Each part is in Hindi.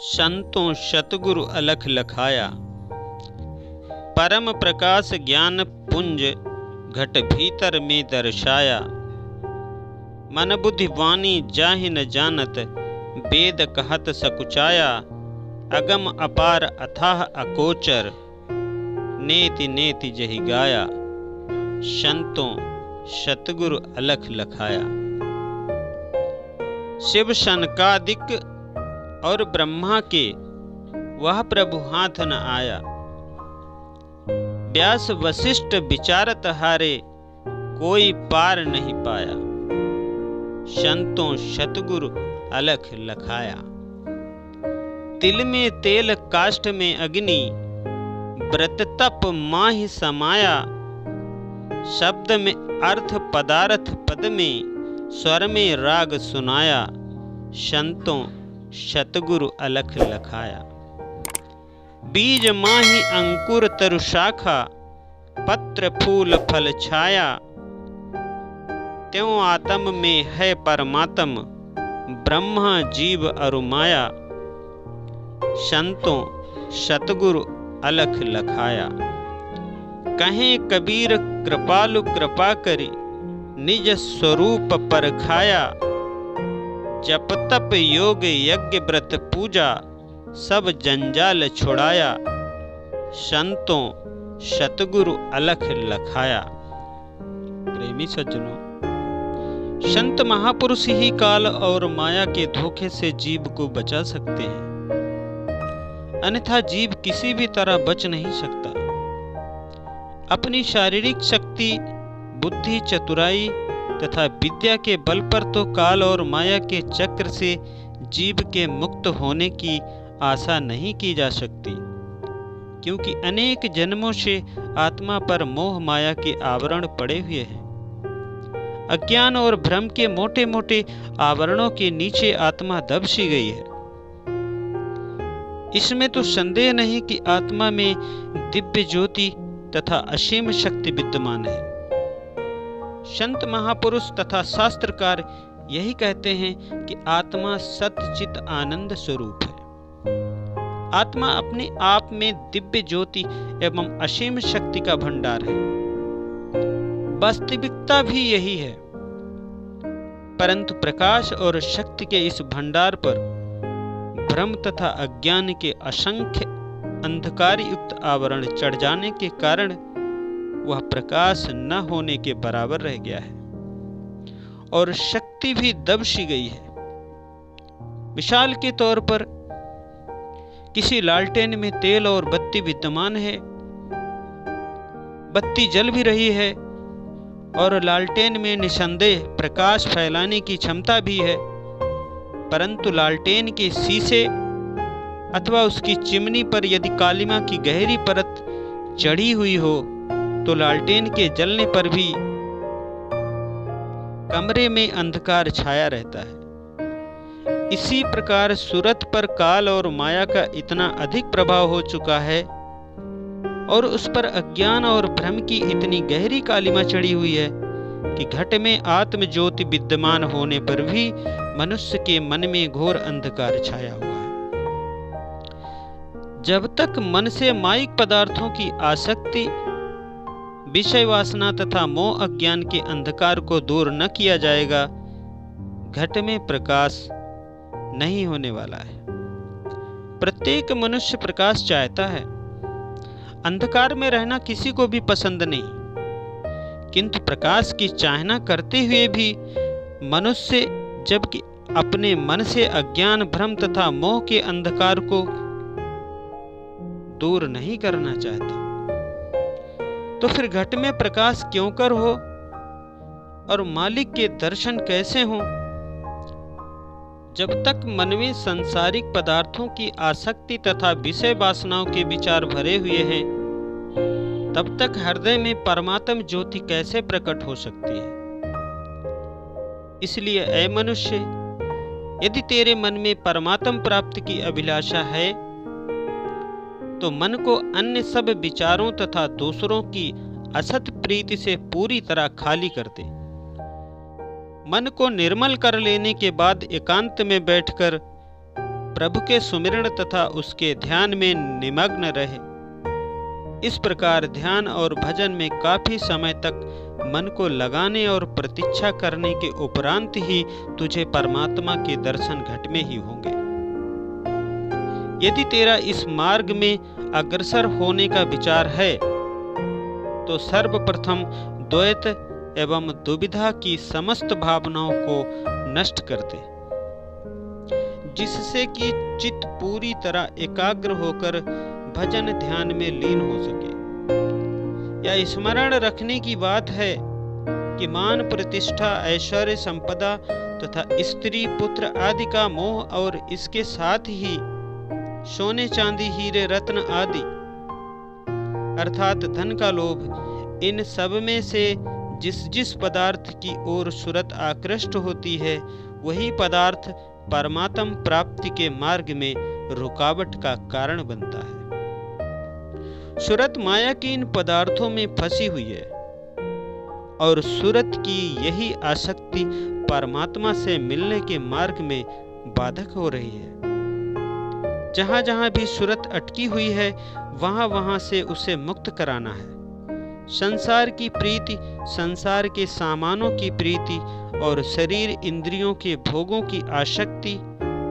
संतों सतगुरु अलख लखाया। परम प्रकाश ज्ञान पुंज घट भीतर में दर्शाया। मन बुद्धि वाणी जाहि न जानत, वेद कहत सकुचाया। अगम अपार अथाह अकोचर, नेति नेति जहि गाया। संतों सतगुरु अलख लखाया। शिव शनकादिक और ब्रह्मा के वह प्रभु हाथ न आया। व्यास वशिष्ठ विचारत हारे, कोई पार नहीं पाया। संतों सतगुरु अलख लखाया। तिल में तेल काष्ठ में अग्नि, व्रत तप माहि समाया। शब्द में अर्थ पदार्थ पद में, स्वर में राग सुनाया। संतों सतगुरु अलख लखाया। बीज माहि अंकुर तरु शाखा, पत्र फूल फल छाया। त्यों आत्म में है परमात्म, ब्रह्मा जीव अरु माया। संतों सतगुरु अलख लखाया। कहें कबीर कृपालु कृपा करी, निज स्वरूप पर खाया। जप तप योग यज्ञ व्रत पूजा, सब जंजाल छुड़ाया। संतों सतगुरु अलख लखाया। प्रेमी सज्जनों, संत महापुरुष ही काल और माया के धोखे से जीव को बचा सकते हैं, अन्यथा जीव किसी भी तरह बच नहीं सकता। अपनी शारीरिक शक्ति, बुद्धि, चतुराई तथा विद्या के बल पर तो काल और माया के चक्र से जीव के मुक्त होने की आशा नहीं की जा सकती, क्योंकि अनेक जन्मों से आत्मा पर मोह माया के आवरण पड़े हुए हैं। अज्ञान और भ्रम के मोटे मोटे आवरणों के नीचे आत्मा दब सी गई है। इसमें तो संदेह नहीं कि आत्मा में दिव्य ज्योति तथा असीम शक्ति विद्यमान है। संत महापुरुष तथा शास्त्रकार यही कहते हैं कि आत्मा सच्चित आनंद स्वरूप है। आत्मा अपने आप में दिव्य ज्योति एवं असीम शक्ति का भंडार है। वास्तविकता भी यही है, परंतु प्रकाश और शक्ति के इस भंडार पर भ्रम तथा अज्ञान के असंख्य अंधकार युक्त आवरण चढ़ जाने के कारण वह प्रकाश न होने के बराबर रह गया है और शक्ति भी दब सी गई है। मिसाल के तौर पर किसी लालटेन में तेल और बत्ती विद्यमान है, बत्ती जल भी रही है और लालटेन में निसंदेह प्रकाश फैलाने की क्षमता भी है, परंतु लालटेन के शीशे अथवा उसकी चिमनी पर यदि कालिमा की गहरी परत चढ़ी हुई हो तो लालटेन के जलने पर भी कमरे में अंधकार छाया रहता है। इसी प्रकार सूरत पर काल और माया का इतना अधिक प्रभाव हो चुका है और उस पर अज्ञान और भ्रम की इतनी गहरी कालिमा चढ़ी हुई है कि घट में आत्म ज्योति विद्यमान होने पर भी मनुष्य के मन में घोर अंधकार छाया हुआ है। जब तक मन से माइक पदार्थों की आसक्ति, विषय वासना तथा मोह अज्ञान के अंधकार को दूर न किया जाएगा, घट में प्रकाश नहीं होने वाला है। प्रत्येक मनुष्य प्रकाश चाहता है। अंधकार में रहना किसी को भी पसंद नहीं, किंतु प्रकाश की चाहना करते हुए भी मनुष्य जबकि अपने मन से अज्ञान, भ्रम तथा मोह के अंधकार को दूर नहीं करना चाहता, तो फिर घट में प्रकाश क्यों कर हो और मालिक के दर्शन कैसे हों? जब तक मन में सांसारिक पदार्थों की आसक्ति तथा विषय वासनाओं के विचार भरे हुए हैं, तब तक हृदय में परमात्म ज्योति कैसे प्रकट हो सकती है? इसलिए ऐ मनुष्य, यदि तेरे मन में परमात्म प्राप्ति की अभिलाषा है तो मन को अन्य सब विचारों तथा दूसरों की असत प्रीति से पूरी तरह खाली कर दे। मन को निर्मल कर लेने के बाद एकांत में बैठकर प्रभु के सुमिरण तथा उसके ध्यान में निमग्न रहे। इस प्रकार ध्यान और भजन में काफी समय तक मन को लगाने और प्रतीक्षा करने के उपरांत ही तुझे परमात्मा के दर्शन घट में ही होंगे। यदि तेरा इस मार्ग में अग्रसर होने का विचार है तो सर्वप्रथम द्वैत एवं दुविधा की समस्त भावनाओं को नष्ट कर दे, जिससे कि चित्त पूरी तरह एकाग्र होकर भजन ध्यान में लीन हो सके। यह स्मरण रखने की बात है कि मान प्रतिष्ठा, ऐश्वर्य, संपदा तथा स्त्री पुत्र आदि का मोह और इसके साथ ही सोने चांदी हीरे रत्न आदि अर्थात धन का लोभ, इन सब में से जिस जिस पदार्थ की ओर सुरत आकृष्ट होती है वही पदार्थ परमात्म प्राप्ति के मार्ग में रुकावट का कारण बनता है। सुरत माया की इन पदार्थों में फंसी हुई है और सुरत की यही आसक्ति परमात्मा से मिलने के मार्ग में बाधक हो रही है। जहां जहां भी सुरत अटकी हुई है वहां वहां से उसे मुक्त कराना है। संसार की प्रीति, संसार के सामानों की प्रीति और शरीर इंद्रियों के भोगों की आसक्ति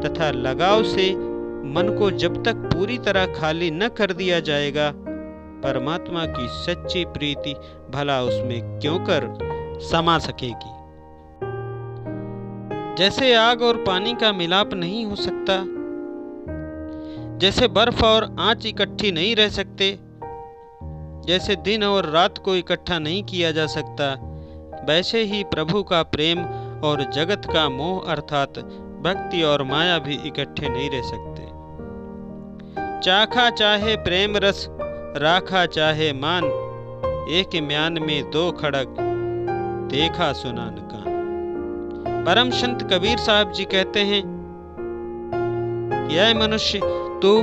तथा लगाव से मन को जब तक पूरी तरह खाली न कर दिया जाएगा, परमात्मा की सच्ची प्रीति भला उसमें क्यों कर समा सकेगी। जैसे आग और पानी का मिलाप नहीं हो सकता, जैसे बर्फ और आंच इकट्ठी नहीं रह सकते, जैसे दिन और रात को इकट्ठा नहीं किया जा सकता, वैसे ही प्रभु का प्रेम और जगत का मोह अर्थात भक्ति और माया भी इकट्ठे नहीं रह सकते। चाखा चाहे प्रेम रस, राखा चाहे मान, एक म्यान में दो खड़ग, देखा सुना न कान। परम संत कबीर साहब जी कहते हैं कि ऐ मनुष्य, तू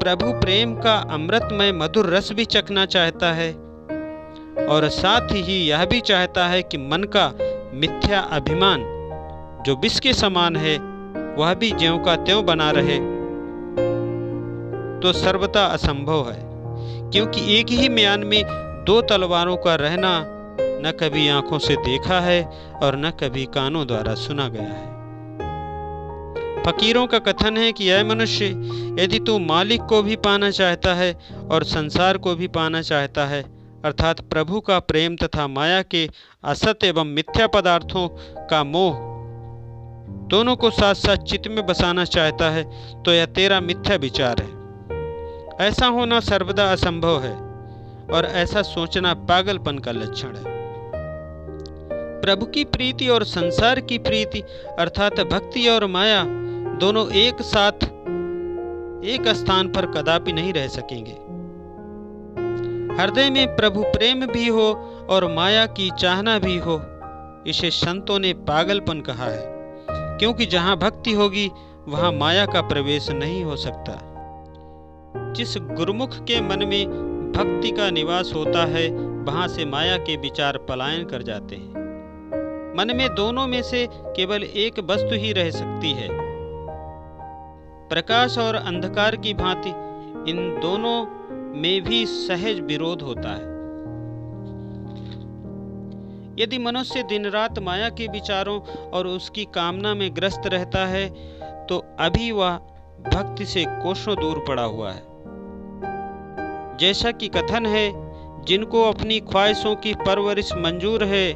प्रभु प्रेम का अमृतमय मधुर रस भी चखना चाहता है और साथ ही यह भी चाहता है कि मन का मिथ्या अभिमान जो विष के समान है वह भी ज्यों का त्यों बना रहे, तो सर्वथा असंभव है, क्योंकि एक ही म्यान में दो तलवारों का रहना न कभी आंखों से देखा है और न कभी कानों द्वारा सुना गया है। फकीरों का कथन है कि ऐ मनुष्य, यदि तू मालिक को भी पाना चाहता है और संसार को भी पाना चाहता है, अर्थात प्रभु का प्रेम तथा माया के असत एवं मिथ्या पदार्थों का मोह दोनों को साथ साथ चित्त में बसाना चाहता है, तो यह तेरा मिथ्या विचार है। ऐसा होना सर्वदा असंभव है और ऐसा सोचना पागलपन का लक्षण है। प्रभु की प्रीति और संसार की प्रीति अर्थात भक्ति और माया दोनों एक साथ एक स्थान पर कदापि नहीं रह सकेंगे। हृदय में प्रभु प्रेम भी हो और माया की चाहना भी हो, इसे संतों ने पागलपन कहा है, क्योंकि जहां भक्ति होगी वहां माया का प्रवेश नहीं हो सकता। जिस गुरुमुख के मन में भक्ति का निवास होता है वहां से माया के विचार पलायन कर जाते हैं। मन में दोनों में से केवल एक वस्तु ही रह सकती है। प्रकाश और अंधकार की भांति इन दोनों में भी सहज विरोध होता है। यदि मनुष्य दिन रात माया के विचारों और उसकी कामना में ग्रस्त रहता है तो अभी वह भक्ति से कोसों दूर पड़ा हुआ है। जैसा कि कथन है, जिनको अपनी ख्वाहिशों की परवरिश मंजूर है,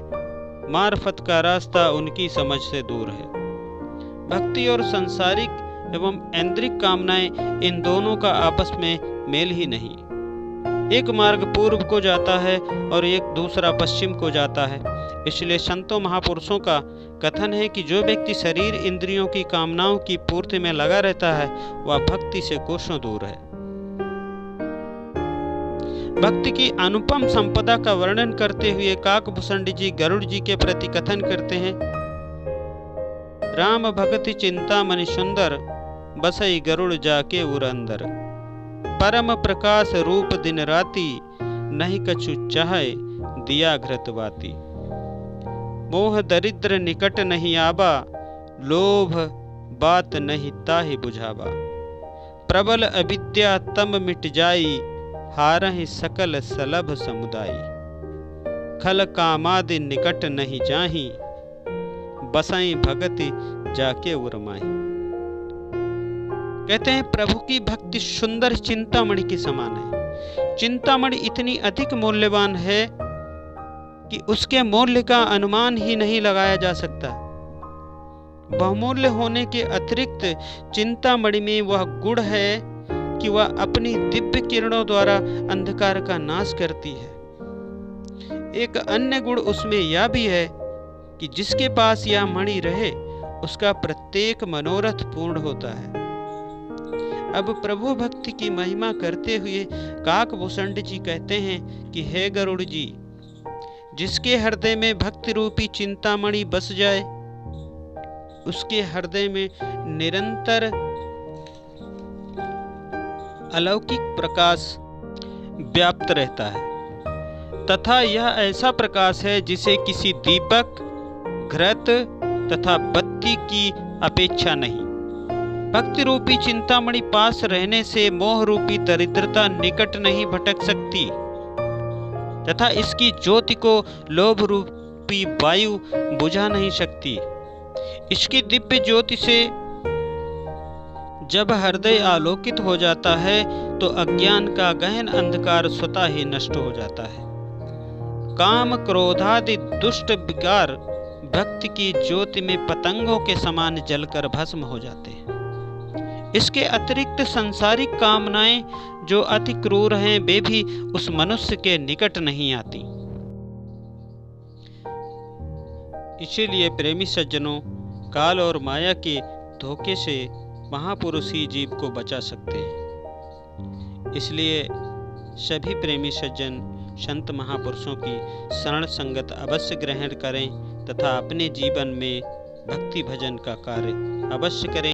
मार्फत का रास्ता उनकी समझ से दूर है। भक्ति और सांसारिक एवं ऐन्द्रिक कामनाएं, इन दोनों का आपस में मेल ही नहीं। एक मार्ग पूर्व को जाता है और एक दूसरा पश्चिम को जाता है। इसलिए संतों महापुरुषों का कथन है कि जो व्यक्ति शरीर इंद्रियों की कामनाओं की पूर्ति में लगा रहता है वह भक्ति से कोसों दूर है। भक्ति की अनुपम संपदा का वर्णन करते हुए काकभूषण जी गरुड़ जी के प्रति कथन करते हैं, राम भगति चिंता मनि सुंदर, बसई गरुड़ जाके उर अंदर। परम प्रकाश रूप दिन राति, नहीं कछु चाहे दिया घृत बाती। मोह दरिद्र निकट नहीं आबा, लोभ बात नहीं ताहि बुझावा। प्रबल अविद्या तम मिट जाई, हारहि सकल सलभ समुदायी। खल कामादि निकट नहीं जाहि, बसाई भगति जाके उरमाही। कहते हैं प्रभु की भक्ति सुंदर चिंतामणि के समान है। चिंतामणि इतनी अधिक मूल्यवान है कि उसके मूल्य का अनुमान ही नहीं लगाया जा सकता। बहुमूल्य होने के अतिरिक्त चिंतामणि में वह गुण है कि वह अपनी दिव्य किरणों द्वारा अंधकार का नाश करती है। एक अन्य गुण उसमें यह भी है कि जिसके पास यह मणि रहे उसका प्रत्येक मनोरथ पूर्ण होता है। अब प्रभु भक्ति की महिमा करते हुए काकभूषण जी कहते हैं कि हे गरुड़ जी, जिसके हृदय में भक्ति रूपी चिंतामणि बस जाए उसके हृदय में निरंतर अलौकिक प्रकाश व्याप्त रहता है, तथा यह ऐसा प्रकाश है जिसे किसी दीपक, घृत तथा बत्ती की अपेक्षा नहीं। भक्ति रूपी चिंतामणि पास रहने से मोह रूपी दरिद्रता निकट नहीं भटक सकती तथा इसकी ज्योति को लोभ रूपी वायु बुझा नहीं सकती। इसकी दिव्य ज्योति से जब हृदय आलोकित हो जाता है तो अज्ञान का गहन अंधकार स्वतः ही नष्ट हो जाता है। काम क्रोधादि दुष्ट विकार भक्ति की ज्योति में पतंगों के समान जलकर भस्म हो जाते हैं। इसके अतिरिक्त सांसारिक कामनाएं जो अति क्रूर हैं वे भी उस मनुष्य के निकट नहीं आती। इसीलिए प्रेमी सज्जनों, काल और माया के धोखे से महापुरुष ही जीव को बचा सकते हैं। इसलिए सभी प्रेमी सज्जन संत महापुरुषों की शरण संगत अवश्य ग्रहण करें तथा अपने जीवन में भक्ति भजन का कार्य अवश्य करें।